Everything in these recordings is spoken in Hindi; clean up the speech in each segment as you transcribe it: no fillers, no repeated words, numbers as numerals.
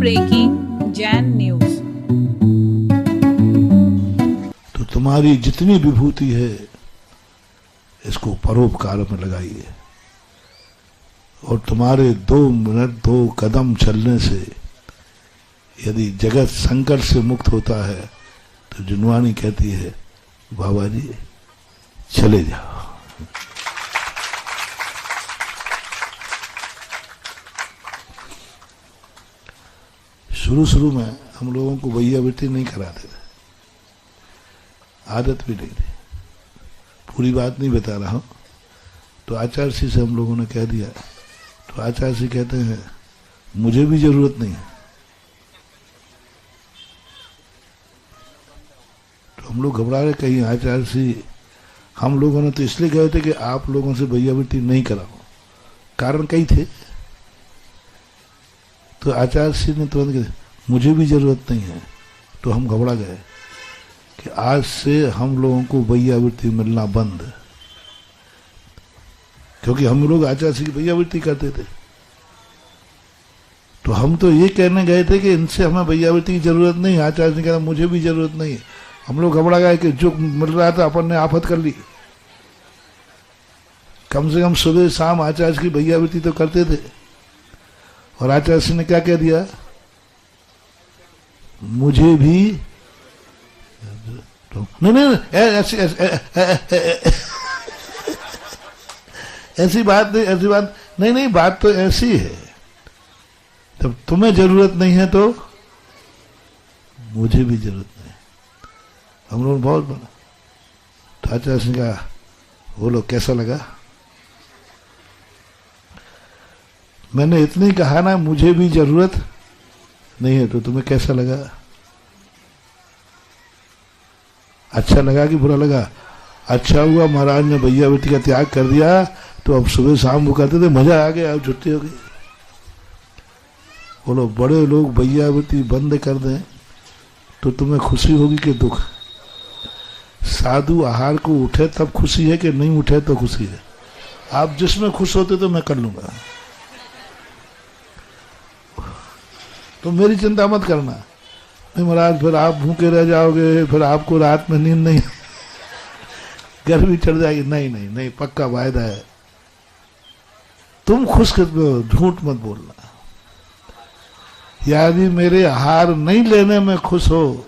Breaking Jain news. तो तुम्हारी जितनी विभूति है इसको परोपकार में लगाइए, और तुम्हारे 2 मिनट 2 कदम चलने से यदि जगत संकट से मुक्त होता है तो जुनवानी कहती है बाबा जी चले जाओ। शुरू में हम लोगों को भैयावृत्ति नहीं कराते थे, आदत भी नहीं थी। पूरी बात नहीं बता रहा हूं। तो आचार्य श्री से हम लोगों ने कह दिया, तो आचार्य श्री कहते हैं मुझे भी जरूरत नहीं है। तो हम लोग घबरा रहे, कहीं आचार्य श्री, हम लोगों ने तो इसलिए कहे थे कि आप लोगों से भैयावृत्ति नहीं कराओ, कारण कई थे। तो आचार्य श्री ने तुरंत कहा मुझे भी जरूरत नहीं है। तो हम घबरा गए कि आज से हम लोगों को भैयावृत्ति मिलना बंद, क्योंकि हम लोग आचार्य श्री की भैयावृत्ति करते थे। तो हम तो ये कहने गए थे कि इनसे हमें भैयावृत्ति की जरूरत नहीं। आचार्य ने कहा मुझे भी जरूरत नहीं। हम लोग घबरा गए कि जो मिल रहा था अपन ने आफत कर ली। कम से कम सुबह शाम आचार्य की भैयावृत्ति तो करते थे। और आचार्य ने क्या कह दिया, मुझे भी नहीं ऐसी बात नहीं, बात तो ऐसी है, जब तुम्हें जरूरत नहीं है तो मुझे भी जरूरत नहीं। हम लोग बहुत बना। तो आचार्य ने कहा बोलो कैसा लगा। मैंने इतनी कहा ना मुझे भी जरूरत नहीं है, तो तुम्हें कैसा लगा? अच्छा लगा कि बुरा लगा? अच्छा हुआ महाराज ने भैयावृत्ति का त्याग कर दिया, तो अब सुबह शाम वो करते थे, मजा आ गया, अब छुट्टी हो गई। बोलो बड़े लोग भैयावृत्ति बंद कर दें तो तुम्हें खुशी होगी कि दुख? साधु आहार को उठे तब खुशी है कि नहीं उठे तो खुशी है? आप जिसमें खुश होते तो मैं कर लूंगा, तो मेरी चिंता मत करना। नहीं महाराज फिर आप भूखे रह जाओगे, फिर आपको रात में नींद नहीं, गर्मी चढ़ जाएगी। नहीं, पक्का वायदा है। तुम खुशकिस्मत हो, झूठ मत बोलना। यदि मेरे आहार नहीं लेने में खुश हो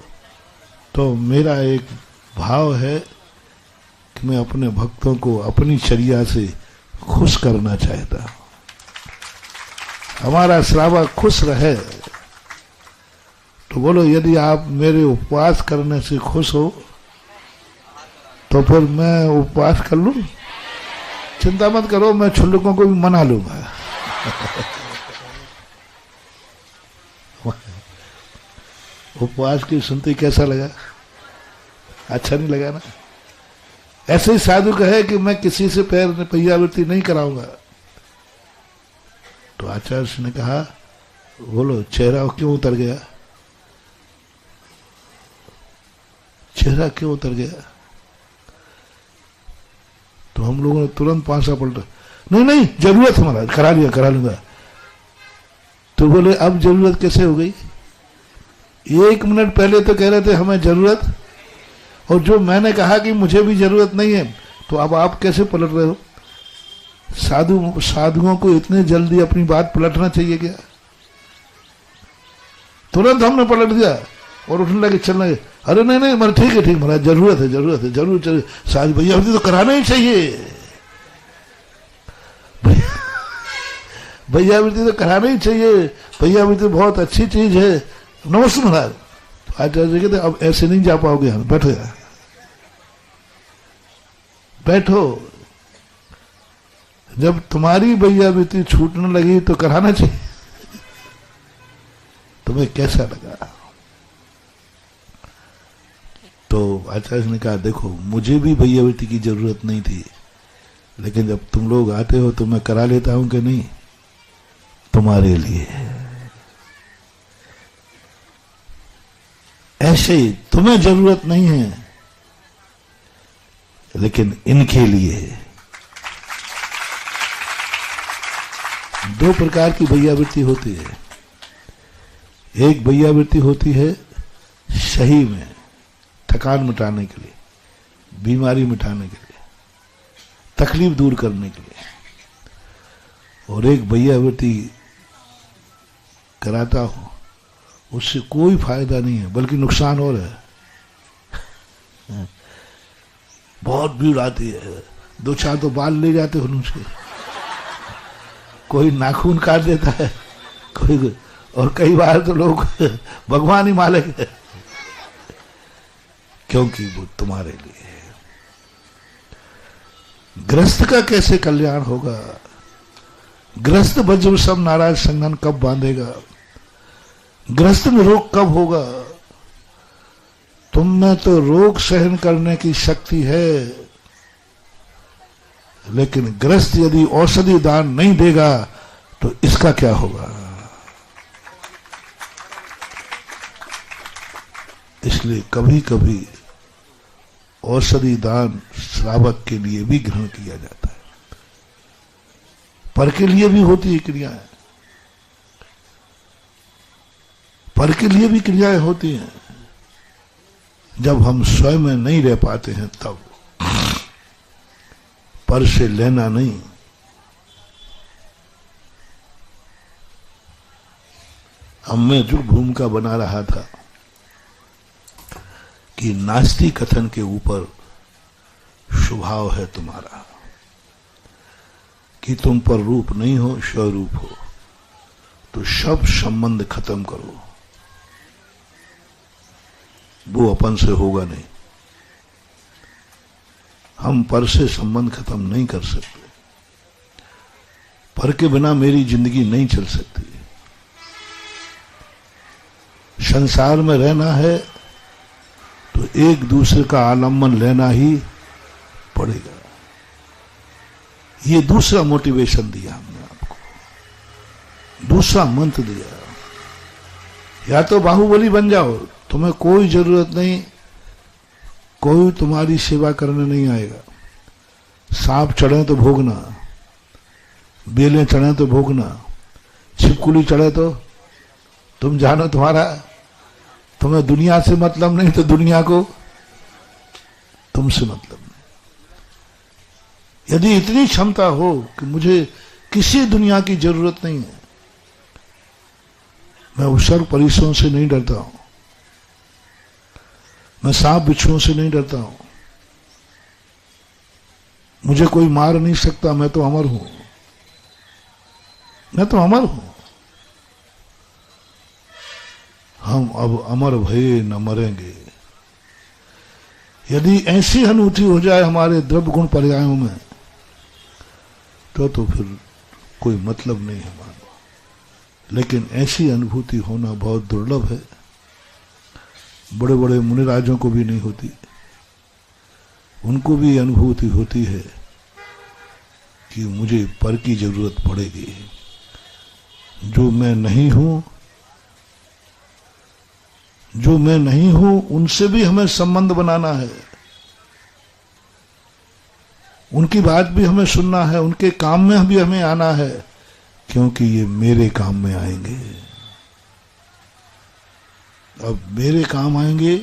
तो मेरा एक भाव है कि मैं अपने भक्तों को अपनी चर्या से खुश करना चाहता हूं। हमारा श्रावक खुश रहे। तो बोलो यदि आप मेरे उपवास करने से खुश हो तो फिर मैं उपवास कर लूं, चिंता मत करो, मैं छुल्लकों को भी मना लूंगा। उपवास की सुनते कैसा लगा? अच्छा नहीं लगा ना? ऐसे ही साधु कहे कि मैं किसी से भैयावृत्ति नहीं कराऊंगा। तो आचार्य ने कहा बोलो चेहरा क्यों उतर गया? चेहरा क्यों उतर गया? तो हम लोगों ने तुरंत पांसा पलटा, नहीं जरूरत है महाराज, करा लूंगा। तो बोले अब जरूरत कैसे हो गई? 1 मिनट पहले तो कह रहे थे हमें जरूरत, और जो मैंने कहा कि मुझे भी जरूरत नहीं है, तो अब आप कैसे पलट रहे हो? साधुओं को इतने जल्दी अपनी बात पलटना चाहिए क्या? तुरंत हमने पलट दिया और उठने लगे, चलने लगे। अरे नहीं मतलब ठीक है महाराज, जरूरत है जरूर साधु भैयावृत्ति तो कराना ही चाहिए, भैयावृत्ति तो कराना ही चाहिए, भैयावृत्ति बहुत अच्छी चीज है। नमस्ते महाराज। तो आचार्य कहते अब ऐसे नहीं जा पाओगे, हम बैठो। जब तुम्हारी भैयावृत्ति छूटने लगी तो कराना चाहिए। तुम्हें कैसा लगा? तो आचार्य ने कहा देखो मुझे भी भैयावृत्ति की जरूरत नहीं थी, लेकिन जब तुम लोग आते हो तो मैं करा लेता हूं कि नहीं, तुम्हारे लिए। ऐसे ही तुम्हें जरूरत नहीं है, लेकिन इनके लिए। 2 प्रकार की भैयावृत्ति होती है। एक भैयावृत्ति होती है सही में थकान मिटाने के लिए, बीमारी मिटाने के लिए, तकलीफ दूर करने के लिए, और एक भैयावृत्ति कराता हूं उससे कोई फायदा नहीं है बल्कि नुकसान और है। बहुत भीड़ आती है, 2-4 तो बाल ले जाते हैं उसके, कोई नाखून काट देता है, कोई, और कई बार तो लोग भगवान ही मालिक है, क्योंकि वो तुम्हारे लिए है। ग्रस्त का कैसे कल्याण होगा? ग्रस्त वज्र सब नाराज संगन कब बांधेगा? ग्रस्त में रोग कब होगा? तुम में तो रोग सहन करने की शक्ति है, लेकिन ग्रस्त यदि औषधि दान नहीं देगा तो इसका क्या होगा? इसलिए कभी कभी औषधि दान श्रावक के लिए भी ग्रहण किया जाता है, पर के लिए भी होती है क्रियाएं, पर के लिए भी क्रियाएं होती हैं। जब हम स्वयं में नहीं रह पाते हैं तब पर से लेना नहीं। अब मैं जो भूमिका बना रहा था कि नास्ति कथन के ऊपर स्वभाव है तुम्हारा कि तुम पर रूप नहीं हो, स्वरूप हो, तो सब संबंध खत्म करो। वो अपन से होगा नहीं, हम पर से संबंध खत्म नहीं कर सकते, पर के बिना मेरी जिंदगी नहीं चल सकती। संसार में रहना है तो एक दूसरे का आलम्बन लेना ही पड़ेगा। ये दूसरा मोटिवेशन दिया हमने आपको, दूसरा मंत्र दिया। या तो बाहुबली बन जाओ, तुम्हें कोई जरूरत नहीं, कोई तुम्हारी सेवा करने नहीं आएगा। सांप चढ़े तो भोगना, बेलें चढ़े तो भोगना, छिपकुली चढ़े तो तुम जानो तुम्हारा, तुम्हें दुनिया से मतलब नहीं तो दुनिया को तुमसे मतलब नहीं। यदि इतनी क्षमता हो कि मुझे किसी दुनिया की जरूरत नहीं है, मैं उपसर्ग परिसरों से नहीं डरता हूं, मैं सांप बिच्छुओं से नहीं डरता हूं, मुझे कोई मार नहीं सकता, मैं तो अमर हूं, मैं तो अमर हूं। हम अब अमर भये न मरेंगे। यदि ऐसी अनुभूति हो जाए हमारे द्रव्य गुण पर्यायों में तो फिर कोई मतलब नहीं है मानो। लेकिन ऐसी अनुभूति होना बहुत दुर्लभ है, बड़े बड़े मुनिराजों को भी नहीं होती। उनको भी अनुभूति होती है कि मुझे पर की जरूरत पड़ेगी, जो मैं नहीं हूं, जो मैं नहीं हूं उनसे भी हमें संबंध बनाना है, उनकी बात भी हमें सुनना है, उनके काम में भी हमें आना है, क्योंकि ये मेरे काम में आएंगे। अब मेरे काम आएंगे,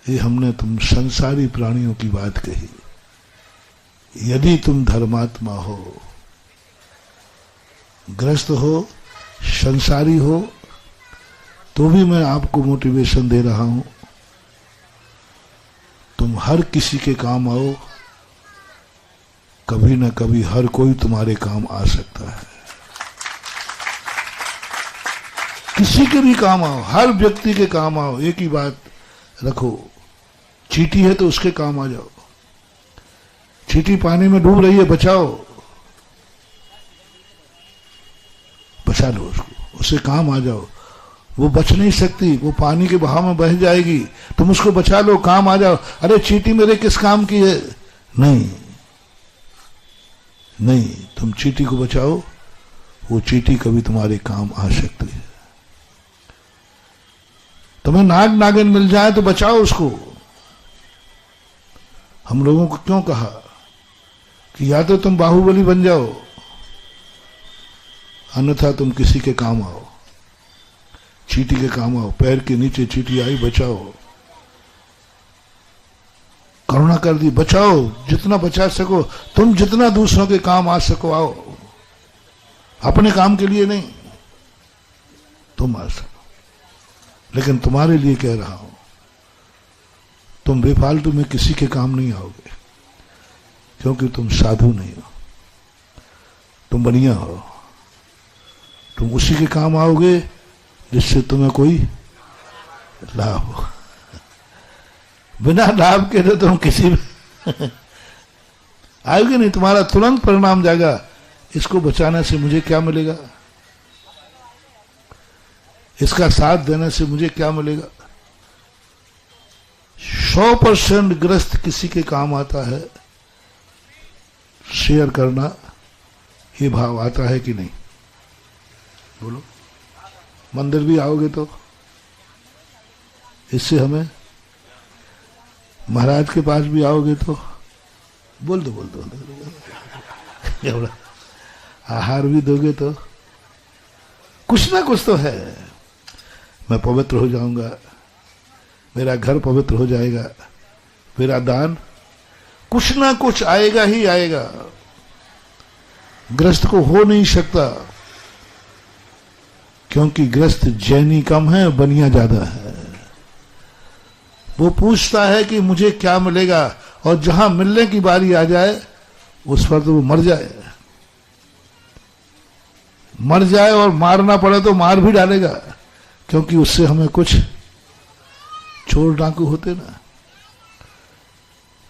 ये हमने तुम संसारी प्राणियों की बात कही। यदि तुम धर्मात्मा हो, ग्रस्त हो, संसारी हो, तो भी मैं आपको मोटिवेशन दे रहा हूं, तुम हर किसी के काम आओ, कभी ना कभी हर कोई तुम्हारे काम आ सकता है। किसी के भी काम आओ, हर व्यक्ति के काम आओ। एक ही बात रखो, चींटी है तो उसके काम आ जाओ। चींटी पानी में डूब रही है, बचाओ, बचा लो उसको, उससे काम आ जाओ। वो बच नहीं सकती, वो पानी के बहाव में बह जाएगी, तुम उसको बचा लो, काम आ जाओ। अरे चींटी मेरे किस काम की है? नहीं नहीं, तुम चींटी को बचाओ, वो चींटी कभी तुम्हारे काम आ सकती है। तुम्हें नाग नागिन मिल जाए तो बचाओ उसको। हम लोगों को क्यों कहा कि या तो तुम बाहुबली बन जाओ, अन्यथा तुम किसी के काम आओ। चींटी के काम आओ, पैर के नीचे चींटी आई, बचाओ। करुणा कर दी, बचाओ, जितना बचा सको, तुम जितना दूसरों के काम आ सको आओ, अपने काम के लिए नहीं, तुम आ सको। लेकिन तुम्हारे लिए कह रहा हूं, तुम बेफालतू में किसी के काम नहीं आओगे, क्योंकि तुम साधु नहीं हो, तुम बनिया हो। तुम उसी के काम आओगे जिससे तुम्हें कोई लाभ हो। बिना लाभ के तो तुम किसी आओगे नहीं, तुम्हारा तुरंत परिणाम जाएगा, इसको बचाने से मुझे क्या मिलेगा, इसका साथ देने से मुझे क्या मिलेगा। 100% ग्रस्त किसी के काम आता है, शेयर करना, ये भाव आता है कि नहीं? बोलो। मंदिर भी आओगे तो इससे हमें, महाराज के पास भी आओगे तो बोल दो आहार भी दोगे तो कुछ ना कुछ तो है। मैं पवित्र हो जाऊंगा, मेरा घर पवित्र हो जाएगा, मेरा दान, कुछ ना कुछ आएगा ही आएगा। ग्रस्त को हो नहीं सकता, क्योंकि ग्रस्त जैनी कम है, बनिया ज्यादा है। वो पूछता है कि मुझे क्या मिलेगा, और जहां मिलने की बारी आ जाए उस पर तो वो मर जाए और मारना पड़े तो मार भी डालेगा, क्योंकि उससे हमें कुछ चोर डाकू होते ना,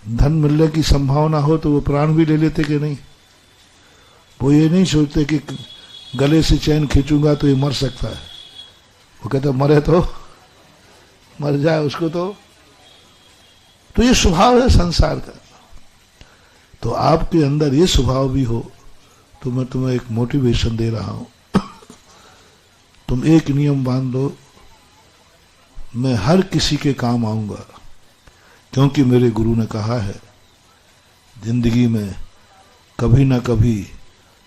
धन मिलने की संभावना हो तो वो प्राण भी ले लेते कि नहीं। वो ये नहीं सोचते कि गले से चैन खींचूंगा तो ये मर सकता है, वो कहता मरे तो मर जाए, उसको तो ये स्वभाव है संसार का। तो आपके अंदर ये स्वभाव भी हो तो मैं तुम्हें एक मोटिवेशन दे रहा हूं। तुम एक नियम बांध लो, मैं हर किसी के काम आऊंगा, क्योंकि मेरे गुरु ने कहा है जिंदगी में कभी ना कभी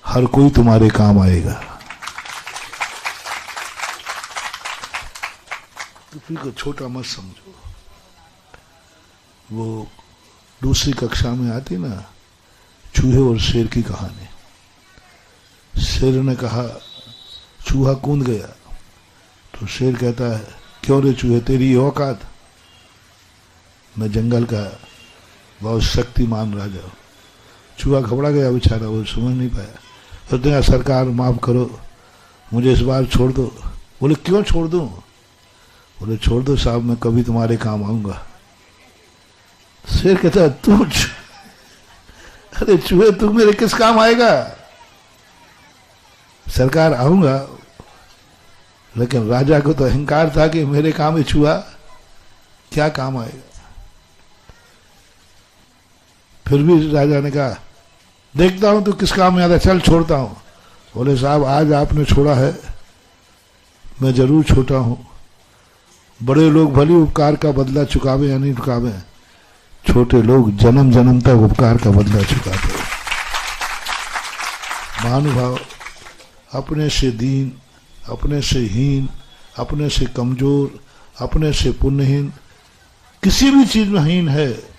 हर कोई तुम्हारे काम आएगा। किसी को छोटा मत समझो। वो दूसरी कक्षा में आती ना, चूहे और शेर की कहानी। शेर ने कहा, चूहा कूद गया, तो शेर कहता है, क्यों रे चूहे, तेरी औकात? मैं जंगल का बहुत शक्तिमान राजा हूं। चूहा घबरा गया बेचारा, वो समझ नहीं पाया। तो सरकार माफ करो, मुझे इस बार छोड़ दो। बोले क्यों छोड़ दूं? बोले छोड़ दो साहब, मैं कभी तुम्हारे काम आऊंगा। शेर कहता तू, अरे चूहे तू मेरे किस काम आएगा? सरकार आऊंगा, लेकिन राजा को तो अहंकार था कि मेरे काम ही चूहा क्या काम आएगा। फिर भी राजा ने कहा, देखता हूं तू किस काम में आता, चल छोड़ता हूं। बोले साहब आज आपने छोड़ा है, मैं जरूर छोटा हूं। बड़े लोग भली उपकार का बदला चुकावे या नहीं चुकावे, छोटे लोग जन्म जन्म तक उपकार का बदला चुकाते हैं। महानुभाव, अपने से दीन, अपने से हीन, अपने से कमजोर, अपने से पुण्यहीन, किसी भी चीज में हीन है,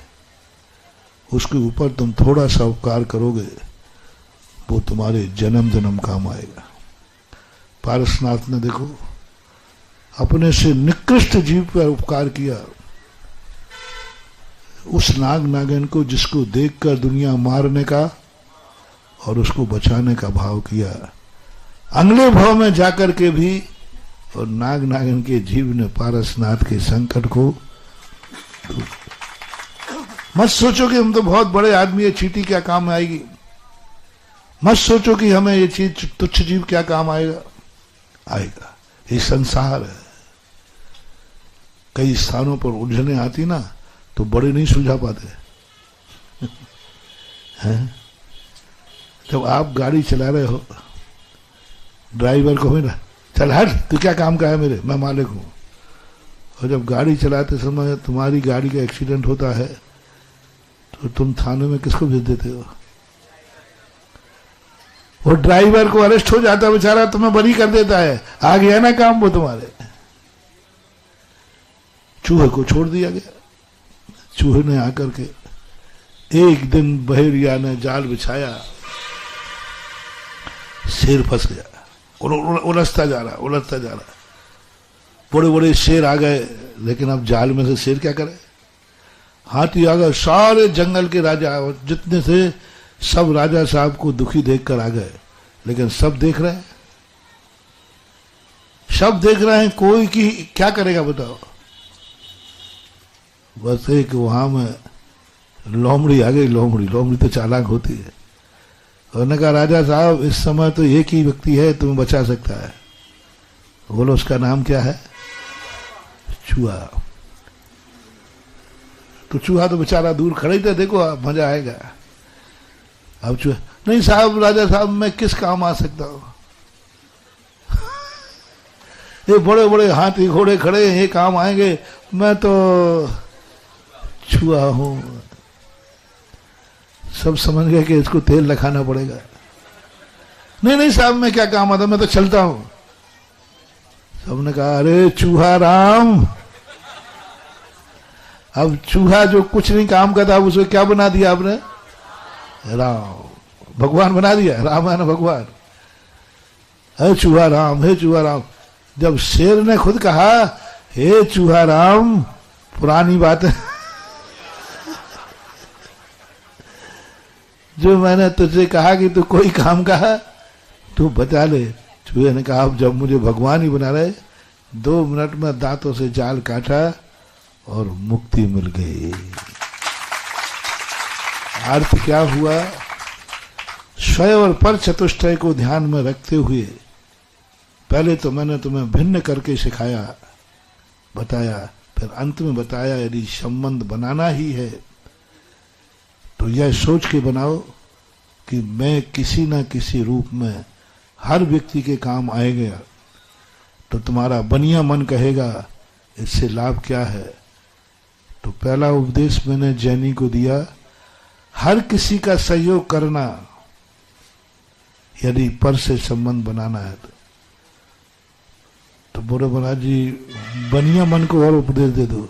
उसके ऊपर तुम थोड़ा सा उपकार करोगे, वो तुम्हारे जन्म जन्म काम आएगा। पारसनाथ ने देखो अपने से निकृष्ट जीव पर उपकार किया, उस नाग नागिन को जिसको देखकर दुनिया मारने का और उसको बचाने का भाव किया। अगले भाव में जाकर के भी और नाग नागिन के जीव ने पारसनाथ के संकट को, मत सोचो कि हम तो बहुत बड़े आदमी है, चींटी क्या काम आएगी। मत सोचो कि हमें ये चीज तुच्छ जीव क्या काम आएगा। आएगा, ये संसार है। कई स्थानों पर उलझने आती ना तो बड़े नहीं सुलझा पाते हैं। जब आप गाड़ी चला रहे हो, ड्राइवर को ना, चल हट, तू क्या काम का है मेरे, मैं मालिक हूं। और जब गाड़ी चलाते समय तुम्हारी गाड़ी का एक्सीडेंट होता है तो तुम थाने में किसको भेज देते हो? वो ड्राइवर को अरेस्ट हो जाता है बेचारा, तुम्हें बरी कर देता है, आ गया ना काम वो तुम्हारे। चूहे को छोड़ दिया गया। चूहे ने आकर के एक दिन बहेरिया ने जाल बिछाया, शेर फंस गया, उलझता जा रहा। बड़े बड़े शेर आ गए, लेकिन अब जाल में से शेर क्या करे। हाथी आ गए, सारे जंगल के राजा जितने थे सब राजा साहब को दुखी देखकर आ गए, लेकिन सब देख रहे हैं, कोई की क्या करेगा बताओ। बस एक वहां में लोमड़ी आ गई। लोमड़ी तो चालाक होती है। उन्होंने कहा राजा साहब इस समय तो एक ही व्यक्ति है तुम्हें बचा सकता है। बोलो उसका नाम क्या है? चूहा। तो चूहा तो बेचारा दूर खड़े थे, देखो मजा आएगा। अब चूहा, नहीं साहब, राजा साहब मैं किस काम आ सकता हूं? ये बड़े बड़े हाथी घोड़े खड़े हैं, ये काम आएंगे, मैं तो चूहा हूं। सब समझ गए कि इसको तेल लगाना पड़ेगा। नहीं साहब मैं क्या काम आता, मैं तो चलता हूं। सबने कहा अरे चूहा राम। अब चूहा जो कुछ नहीं काम करता, अब उसको क्या बना दिया आपने? राम, भगवान बना दिया। राम है ना भगवान। हे चूहा राम। जब शेर ने खुद कहा हे चूहा राम, पुरानी बात है जो मैंने तुझे कहा कि तू कोई काम कहा तू बता ले। चूहे ने कहा अब जब मुझे भगवान ही बना रहे, 2 मिनट में दांतों से जाल काटा और मुक्ति मिल गई। अर्थ क्या हुआ? स्वयं और पर चतुष्टय को ध्यान में रखते हुए पहले तो मैंने तुम्हें भिन्न करके सिखाया, बताया, फिर अंत में बताया यदि संबंध बनाना ही है तो यह सोच के बनाओ कि मैं किसी न किसी रूप में हर व्यक्ति के काम आएगा। तो तुम्हारा बनिया मन कहेगा इससे लाभ क्या है? तो पहला उपदेश मैंने जैनी को दिया, हर किसी का सहयोग करना यदि पर से संबंध बनाना है तो बोले महाराज जी बनिया मन को और उपदेश दे दो।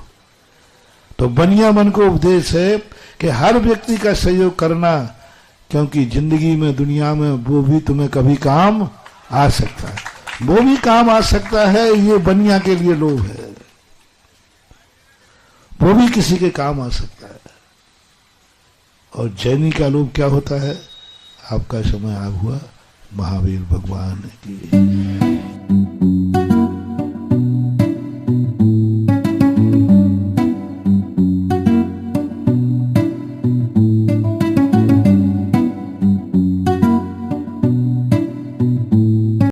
तो बनिया मन को उपदेश है कि हर व्यक्ति का सहयोग करना, क्योंकि जिंदगी में दुनिया में वो भी तुम्हें कभी काम आ सकता है, वो भी काम आ सकता है। ये बनिया के लिए लोभ है, वो भी किसी के काम आ सकता है। और जैनी का लोभ क्या होता है? आपका समय आ हुआ। महावीर भगवान की